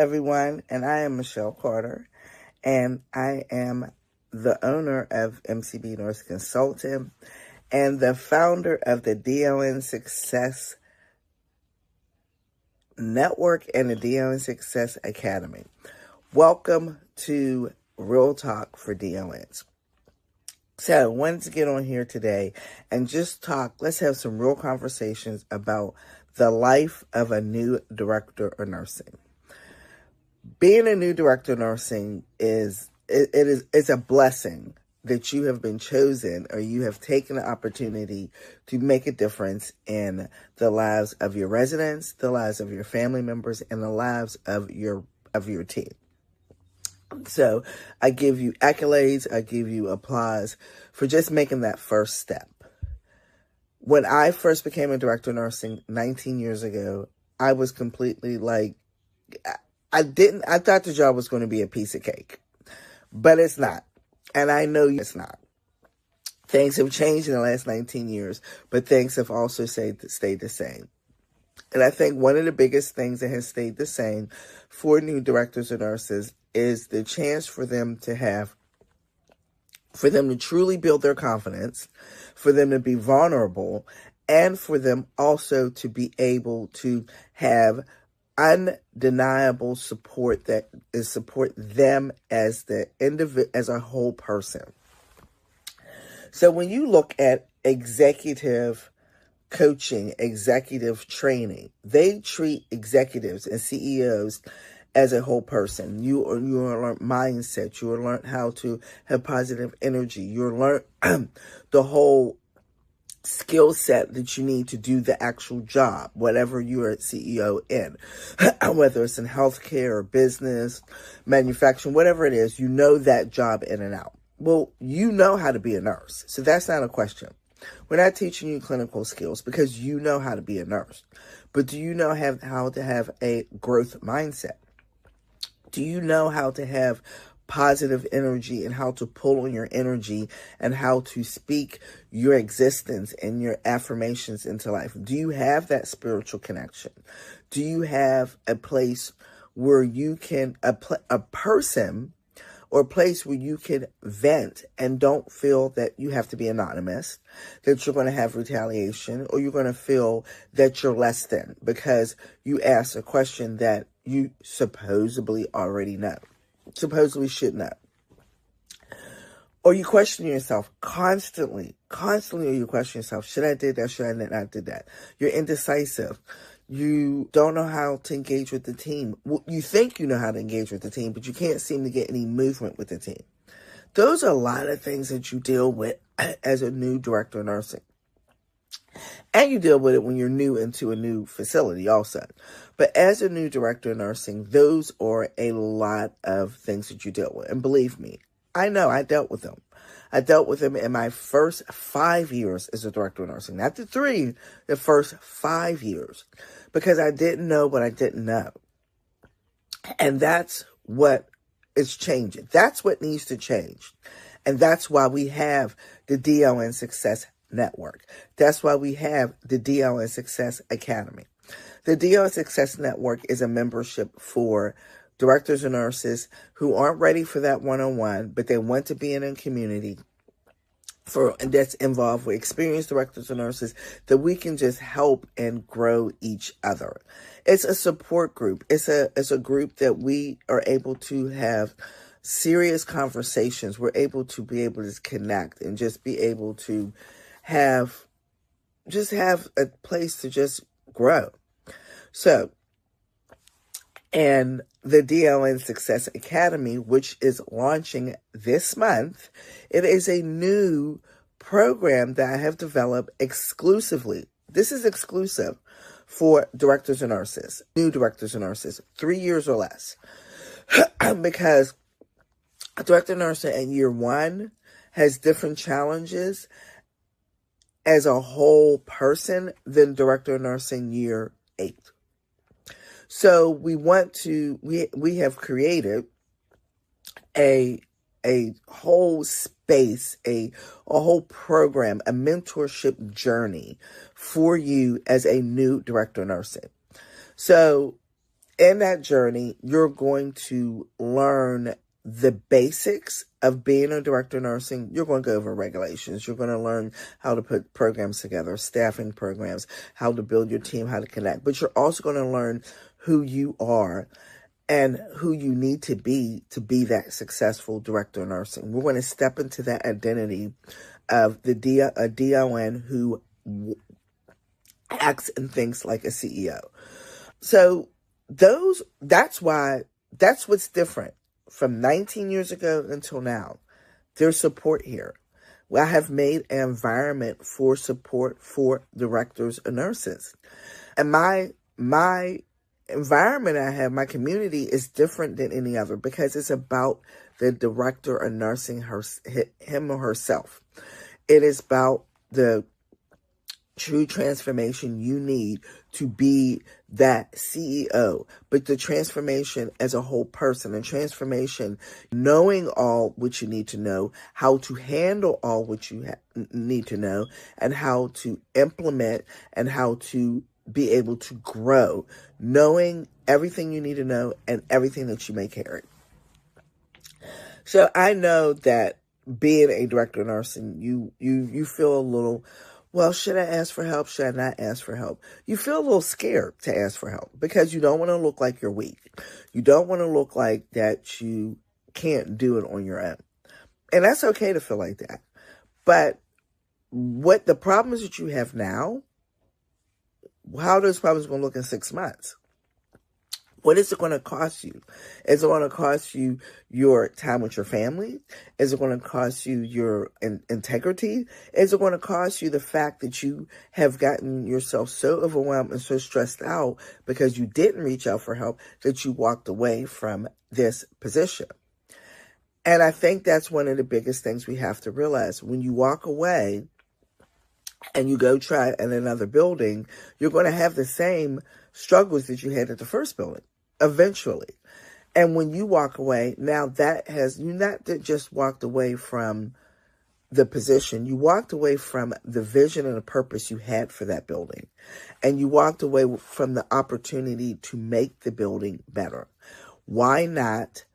everyone, and I am Michelle Carter, and I am the owner of MCB Nurse Consulting and the founder of the DON Success Network and the DON Success Academy. Welcome to Real Talk for DONs. So I wanted to get on here today and just talk. Let's have some real conversations about the life of a new director of nursing. Being a new director of nursing is a blessing that you have been chosen, or you have taken the opportunity to make a difference in the lives of your residents, the lives of your family members, and the lives of your team. So I give you accolades, I give you applause for just making that first step. When I first became a director of nursing 19 years ago, I was completely like, I thought the job was going to be a piece of cake, but it's not. And I know it's not. Things have changed in the last 19 years, but things have also stayed the same. And I think one of the biggest things that has stayed the same for new directors of nurses is the chance for them to truly build their confidence, for them to be vulnerable, and for them also to be able to have undeniable support that is support them as as a whole person. So when you look at executive coaching, executive training, they treat executives and CEOs as a whole person. You will learn mindset. You will learn how to have positive energy. You'll learn the whole skill set that you need to do the actual job, whatever you're a CEO in, whether it's in healthcare or business, manufacturing, whatever it is, you know that job in and out. Well, you know how to be a nurse, so that's not a question. We're not teaching you clinical skills because you know how to be a nurse, but do you know how to have a growth mindset? Do you know how to have positive energy and how to pull on your energy and how to speak your existence and your affirmations into life? Do you have that spiritual connection? Do you have a place where you can, a person or a place where you can vent and don't feel that you have to be anonymous, that you're going to have retaliation, or you're going to feel that you're less than because you asked a question that you supposedly already know, supposedly should know? Or you question yourself constantly, or you question yourself, should I did that, should I not did that? You're indecisive. You don't know how to engage with the team. Well, you think you know how to engage with the team, but you can't seem to get any movement with the team. Those are a lot of things that you deal with as a new director of nursing. And you deal with it when you're new into a new facility also. But as a new director of nursing, those are a lot of things that you deal with. And believe me, I know I dealt with them. I dealt with them in my first 5 years as a director of nursing. Not the 3, the first 5 years. Because I didn't know what I didn't know. And that's what is changing. That's what needs to change. And that's why we have the DON Success Network. That's why we have the DON Success Academy. The DON Success Network is a membership for directors and nurses who aren't ready for that one-on-one, but they want to be in a community that's involved with experienced directors and nurses that we can just help and grow each other. It's a support group. It's a group that we are able to have serious conversations. We're able to connect and just be able to have a place to just grow. So, and the DON Success Academy, which is launching this month, it is a new program that I have developed exclusively. This is exclusive for directors and nurses, new directors and nurses, 3 years or less. Because a director of nursing in year 1 has different challenges as a whole person than director of nursing year 8. So we have created a whole space, a whole program, a mentorship journey for you as a new director of nursing. So In that journey, you're going to learn the basics of being a director of nursing. You're going to go over regulations. You're going to learn how to put programs together, staffing programs, how to build your team, how to connect. But you're also going to learn who you are and who you need to be that successful director of nursing. We're going to step into that identity of a DON who acts and thinks like a CEO. So that's what's different from 19 years ago until now. There's support here. I have made an environment for support for directors and nurses. And my environment I have, my community, is different than any other because it's about the director of nursing, him or herself. It is about the true transformation you need to be that CEO, but the transformation as a whole person, and transformation knowing all what you need to know, how to handle all what you need to know, and how to implement and how to be able to grow, knowing everything you need to know and everything that you may carry. So I know that being a director of nursing, you feel a little, well, should I ask for help? Should I not ask for help? You feel a little scared to ask for help because you don't want to look like you're weak. You don't want to look like that you can't do it on your own. And that's okay to feel like that. But what the problems that you have now, how are those problems going to look in 6 months? What is it going to cost you? Is it going to cost you your time with your family? Is it going to cost you your integrity? Is it going to cost you the fact that you have gotten yourself so overwhelmed and so stressed out because you didn't reach out for help that you walked away from this position? And I think that's one of the biggest things we have to realize. When you walk away and you go try in another building, you're going to have the same struggles that you had at the first building eventually. And when you walk away, now that has, you not just walked away from the position, you walked away from the vision and the purpose you had for that building. And you walked away from the opportunity to make the building better. Why not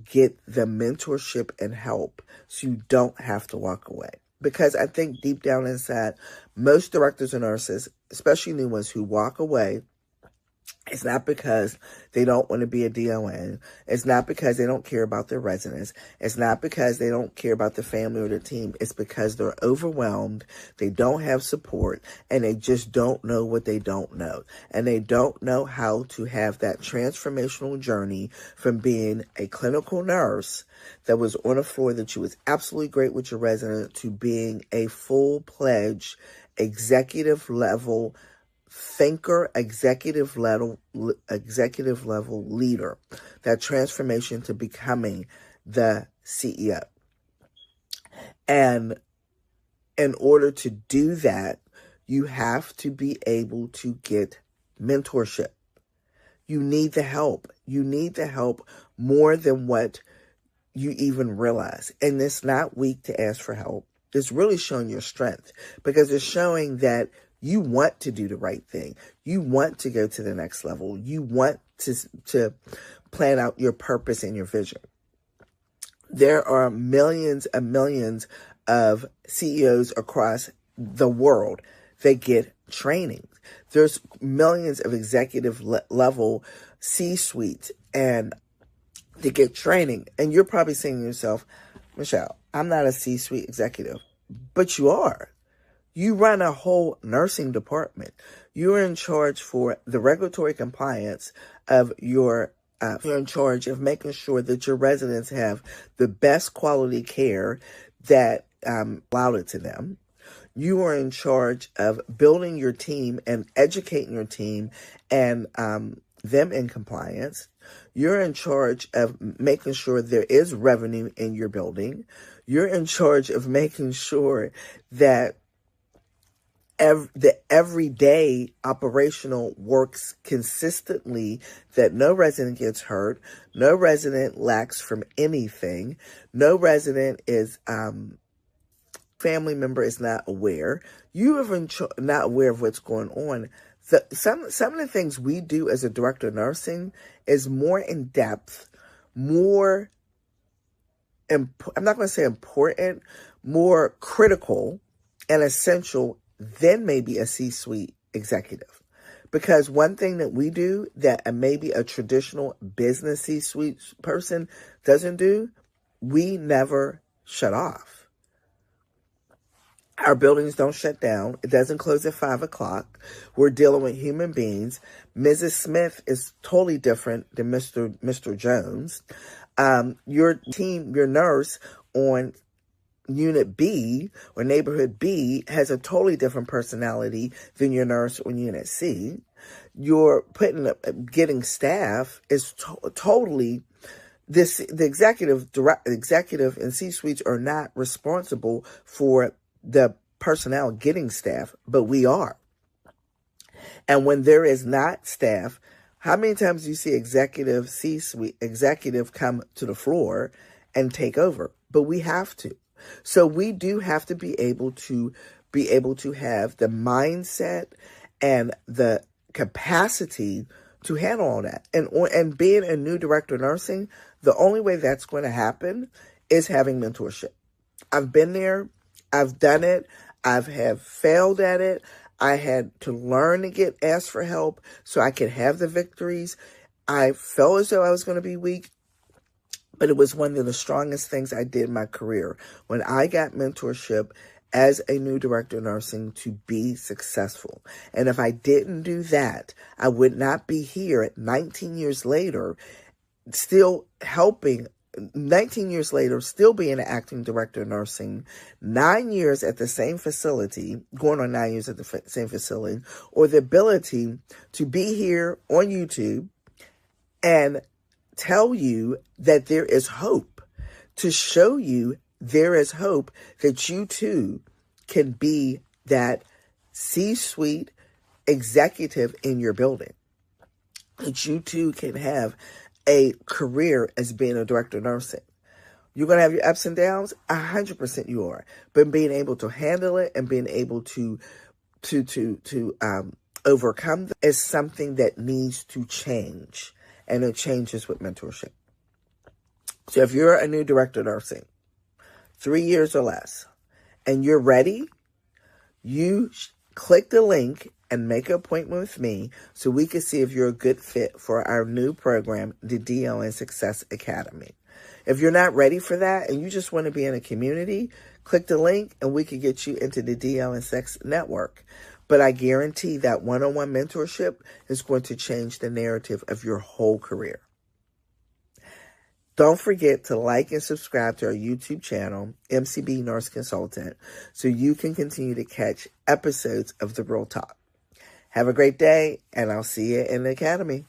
get the mentorship and help so you don't have to walk away? Because I think deep down inside, most directors and nurses, especially new ones who walk away, it's not because they don't want to be a DON. It's not because they don't care about their residents. It's not because they don't care about the family or the team. It's because they're overwhelmed, they don't have support, and they just don't know what they don't know. And they don't know how to have that transformational journey from being a clinical nurse that was on a floor that you was absolutely great with your resident to being a full-pledged executive level thinker, executive level leader, that transformation to becoming the CEO. And in order to do that, you have to be able to get mentorship. You need the help. You need the help more than what you even realize. And it's not weak to ask for help. It's really showing your strength because it's showing that you want to do the right thing. You want to go to the next level. You want to plan out your purpose and your vision. There are millions and millions of CEOs across the world that get training. There's millions of executive level C-suites and they get training. And you're probably saying to yourself, Michelle, I'm not a C-suite executive, but you are. You run a whole nursing department. You're in charge for the regulatory compliance of you're in charge of making sure that your residents have the best quality care that allowed to them. You are in charge of building your team and educating your team and them in compliance. You're in charge of making sure there is revenue in your building. You're in charge of making sure that the everyday operational works consistently, that no resident gets hurt, no resident lacks from anything, no resident is family member is not aware. You are not aware of what's going on. Some of the things we do as a director of nursing is more in depth, more, I'm not going to say important, more critical and essential than maybe a C-suite executive. Because one thing that we do that maybe a traditional business C-suite person doesn't do, we never shut off. Our buildings don't shut down. It doesn't close at 5 o'clock. We're dealing with human beings. Mrs. Smith is totally different than Mr. Jones. Your team, your nurse on Unit B or Neighborhood B has a totally different personality than your nurse on Unit C. You're getting staff is totally. The executive and C-suites are not responsible for the personnel getting staff, but we are. And when there is not staff, how many times do you see C-suite executive come to the floor and take over? But we have to. So we do have to be able to have the mindset and the capacity to handle all that. And being a new director of nursing, the only way that's going to happen is having mentorship. I've been there. I've done it. have failed at it. I had to learn to ask for help so I could have the victories. I felt as though I was going to be weak, but it was one of the strongest things I did in my career. When I got mentorship as a new director of nursing to be successful. And if I didn't do that, I would not be here at 19 years later, still helping 19 years later, still being an acting director of nursing, 9 years at the same facility, going on 9 years at the same facility, or the ability to be here on YouTube and tell you that there is hope, to show you there is hope that you too can be that C-suite executive in your building, that you too can have a career as being a director of nursing. You're going to have your ups and downs. 100% you are. But being able to handle it and being able to overcome them is something that needs to change. And it changes with mentorship. So if you're a new director of nursing, 3 years or less, and you're ready, you click the link and make an appointment with me so we can see if you're a good fit for our new program, the DLN Success Academy. If you're not ready for that and you just want to be in a community, click the link and we can get you into the DLN Success Network. But I guarantee that one-on-one mentorship is going to change the narrative of your whole career. Don't forget to like and subscribe to our YouTube channel, MCB Nurse Consultant, so you can continue to catch episodes of The Real Talk. Have a great day, and I'll see you in the academy.